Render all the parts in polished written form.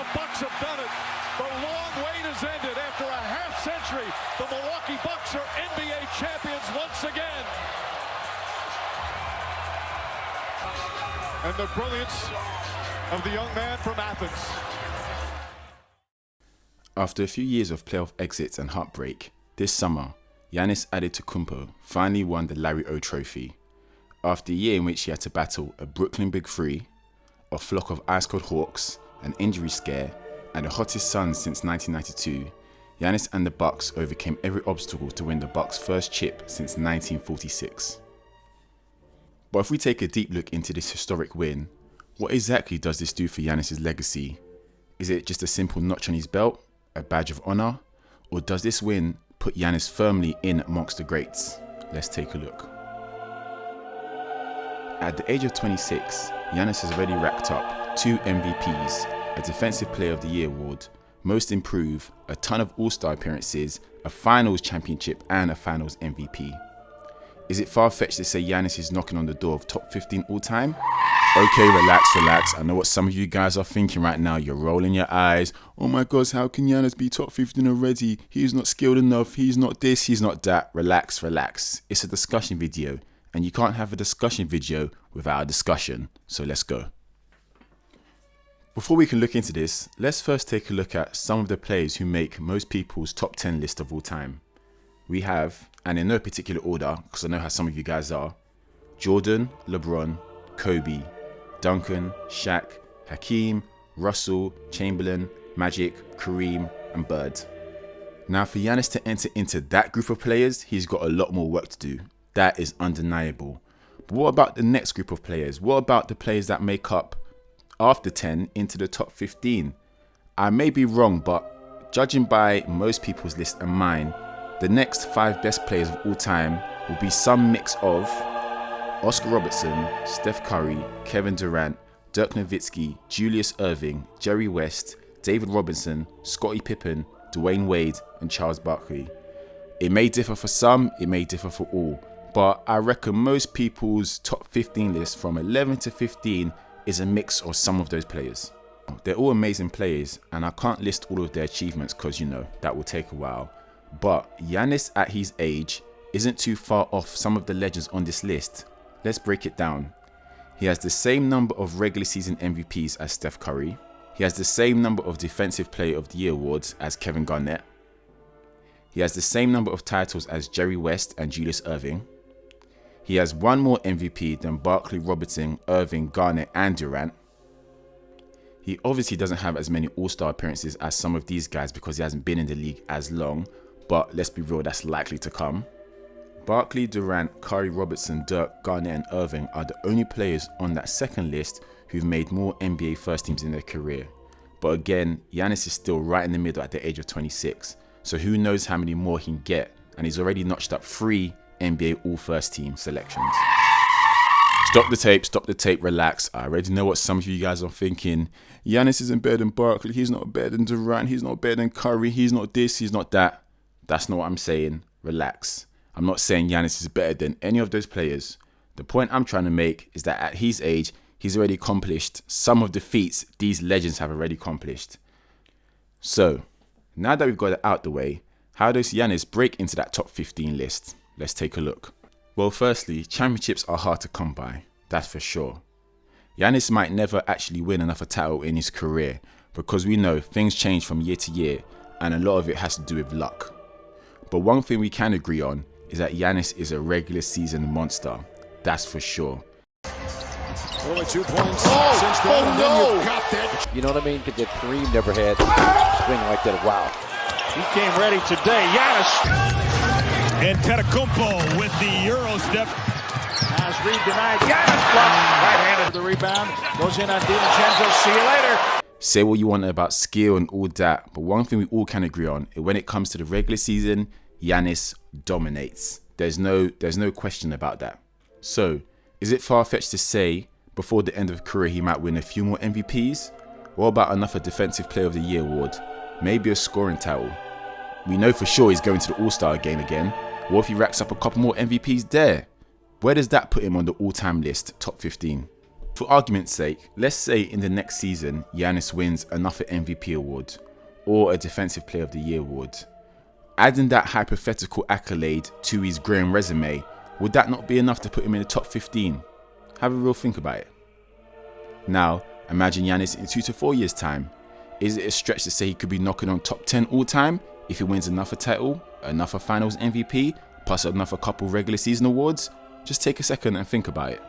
The Bucks have done it. The long wait has ended. After a half-century, the Milwaukee Bucks are NBA champions once again. And the brilliance of the young man from Athens. After a few years of playoff exits and heartbreak, this summer, Giannis Antetokounmpo finally won the Larry O Trophy. After a year in which he had to battle a Brooklyn Big Three, a flock of ice-cold Hawks, an injury scare, and the hottest Suns since 1992, Giannis and the Bucks overcame every obstacle to win the Bucks' first chip since 1946. But if we take a deep look into this historic win, what exactly does this do for Giannis' legacy? Is it just a simple notch on his belt, a badge of honor, or does this win put Giannis firmly in amongst the greats? Let's take a look. At the age of 26, Giannis has already racked up 2 MVPs, a Defensive Player of the Year award, Most Improved, a ton of All-Star appearances, a Finals championship, and a Finals MVP. Is it far-fetched to say Giannis is knocking on the door of top 15 all-time? Okay, relax. I know what some of you guys are thinking right now. You're rolling your eyes. Oh my gosh, how can Giannis be top 15 already? He's not skilled enough. He's not this, he's not that. Relax. It's a discussion video, and you can't have a discussion video without a discussion. So let's go. Before we can look into this, let's first take a look at some of the players who make most people's top 10 list of all time. We have, and in no particular order, because I know how some of you guys are, Jordan, LeBron, Kobe, Duncan, Shaq, Hakeem, Russell, Chamberlain, Magic, Kareem, and Bird. Now for Giannis to enter into that group of players, he's got a lot more work to do. That is undeniable. But what about the next group of players? What about the players that make up after 10 into the top 15? I may be wrong, but judging by most people's list and mine, the next 5 best players of all time will be some mix of Oscar Robertson, Steph Curry, Kevin Durant, Dirk Nowitzki, Julius Erving, Jerry West, David Robinson, Scottie Pippen, Dwayne Wade, and Charles Barkley. It may differ for some, it may differ for all, but I reckon most people's top 15 list from 11 to 15 is a mix of some of those players. They're all amazing players, and I can't list all of their achievements because, you know, that will take a while. But Giannis at his age isn't too far off some of the legends on this list. Let's break it down. He has the same number of regular season MVPs as Steph Curry. He has the same number of Defensive Player of the Year awards as Kevin Garnett. He has the same number of titles as Jerry West and Julius Erving. He has one more MVP than Barkley, Robertson, Irving, Garnett, and Durant. He obviously doesn't have as many All-Star appearances as some of these guys because he hasn't been in the league as long, but let's be real, that's likely to come. Barkley, Durant, Curry, Robertson, Dirk, Garnett, and Irving are the only players on that second list who've made more NBA first teams in their career. But again, Giannis is still right in the middle at the age of 26, so who knows how many more he can get, and he's already notched up 3 NBA all-first team selections. Stop the tape, relax. I already know what some of you guys are thinking. Giannis isn't better than Barkley, he's not better than Durant, he's not better than Curry, he's not this, he's not that. That's not what I'm saying. Relax. I'm not saying Giannis is better than any of those players. The point I'm trying to make is that at his age, he's already accomplished some of the feats these legends have already accomplished. So, now that we've got it out the way, how does Giannis break into that top 15 list? Let's take a look. Well, firstly, championships are hard to come by, that's for sure. Giannis might never actually win another title in his career because we know things change from year to year and a lot of it has to do with luck. But one thing we can agree on is that Giannis is a regular season monster. That's for sure. Only 2 points since then, and then you've got that. You know what I mean? That Kareem never had swing like that. Wow. He came ready today. Giannis. Antetokounmpo with the Euro step. As Reed denied. Giannis blocked. Right-handed the rebound. Goes in on DiVincenzo. See you later. Say what you want about skill and all that, but one thing we all can agree on is when it comes to the regular season, Giannis dominates. There's no question about that. So, is it far-fetched to say before the end of his career he might win a few more MVPs? What about another Defensive Player of the Year award? Maybe a scoring title? We know for sure he's going to the All-Star game again. What if he racks up a couple more MVPs there? Where does that put him on the all-time list, top 15? For argument's sake, let's say in the next season, Giannis wins another MVP award or a Defensive Player of the Year award. Adding that hypothetical accolade to his growing resume, would that not be enough to put him in the top 15? Have a real think about it. Now, imagine Giannis in 2 to 4 years' time. Is it a stretch to say he could be knocking on top 10 all time if he wins another title, another finals MVP, plus another couple regular season awards? Just take a second and think about it.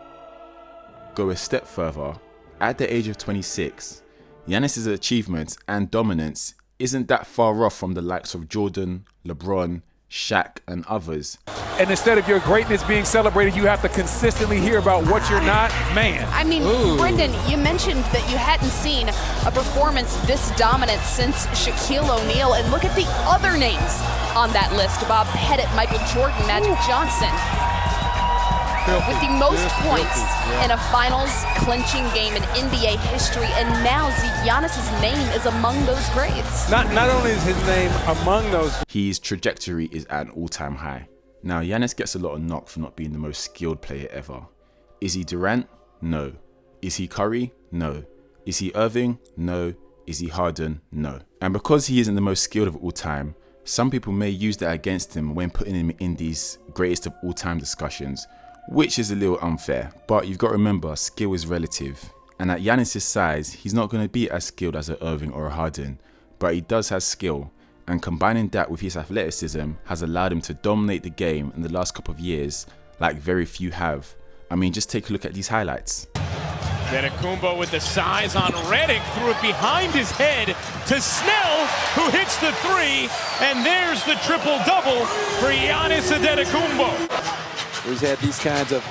Go a step further. At the age of 26, Giannis' achievements and dominance isn't that far off from the likes of Jordan, LeBron, Shaq, and others. And instead of your greatness being celebrated, you have to consistently hear about what you're not. Man. I mean, Brendan, you mentioned that you hadn't seen a performance this dominant since Shaquille O'Neal. And look at the other names on that list. Bob Pettit, Michael Jordan, Magic Johnson. With the most points in a finals clinching game in NBA history. And now Giannis' name is among those greats. Not only is his name among those. His trajectory is at an all-time high. Now, Giannis gets a lot of knock for not being the most skilled player ever. Is he Durant? No. Is he Curry? No. Is he Irving? No. Is he Harden? No. And because he isn't the most skilled of all time, some people may use that against him when putting him in these greatest of all time discussions, which is a little unfair. But you've got to remember, skill is relative. And at Giannis' size, he's not going to be as skilled as an Irving or a Harden, but he does have skill. And combining that with his athleticism has allowed him to dominate the game in the last couple of years like very few have. I mean, just take a look at these highlights. Antetokounmpo with the size on Redick, threw it behind his head to Snell, who hits the three, and there's the triple-double for Giannis Antetokounmpo. He's had these kinds of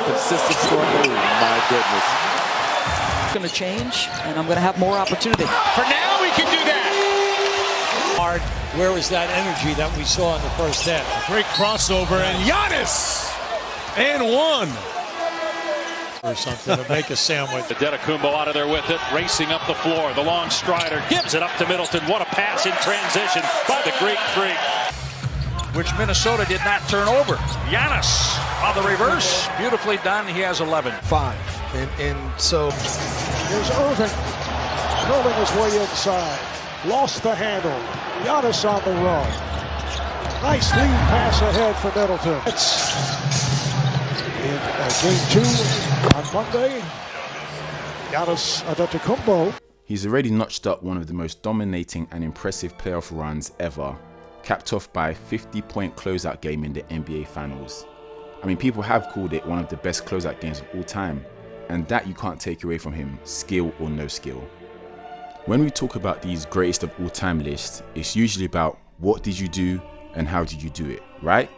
consistent scoring. Oh, my goodness. It's going to change, and I'm going to have more opportunity. For now, we can do that. Hard. Where was that energy that we saw in the first half? Great crossover, and Giannis, and one. Or something to make a sandwich. Antetokounmpo out of there with it, racing up the floor. The long strider gives it up to Middleton. What a pass in transition by the Greek Freak. Which Minnesota did not turn over. Giannis on the reverse. Beautifully done. He has 11. 5. And so Here's Irving curling his way inside. Lost the handle. Giannis on the run. Nice lead pass ahead for Middleton. It's in game 2 on Monday. Giannis Antetokounmpo. He's already notched up one of the most dominating and impressive playoff runs ever, capped off by a 50-point closeout game in the NBA Finals. I mean, people have called it one of the best closeout games of all time, and that you can't take away from him, skill or no skill. When we talk about these greatest of all time lists, it's usually about what did you do and how did you do it, right?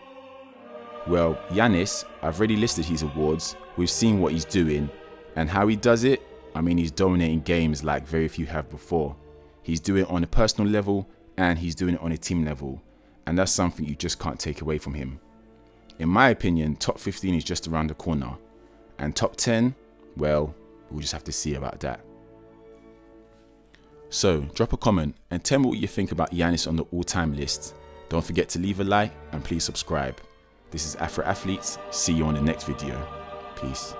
Well, Giannis, I've already listed his awards, we've seen what he's doing, and how he does it, I mean, he's dominating games like very few have before. He's doing it on a personal level, and he's doing it on a team level, and that's something you just can't take away from him. In my opinion, top 15 is just around the corner, and top 10, well, we'll just have to see about that. So drop a comment and tell me what you think about Giannis on the all-time list. Don't forget to leave a like and please subscribe. This is Afroathletes. See you on the next video. Peace.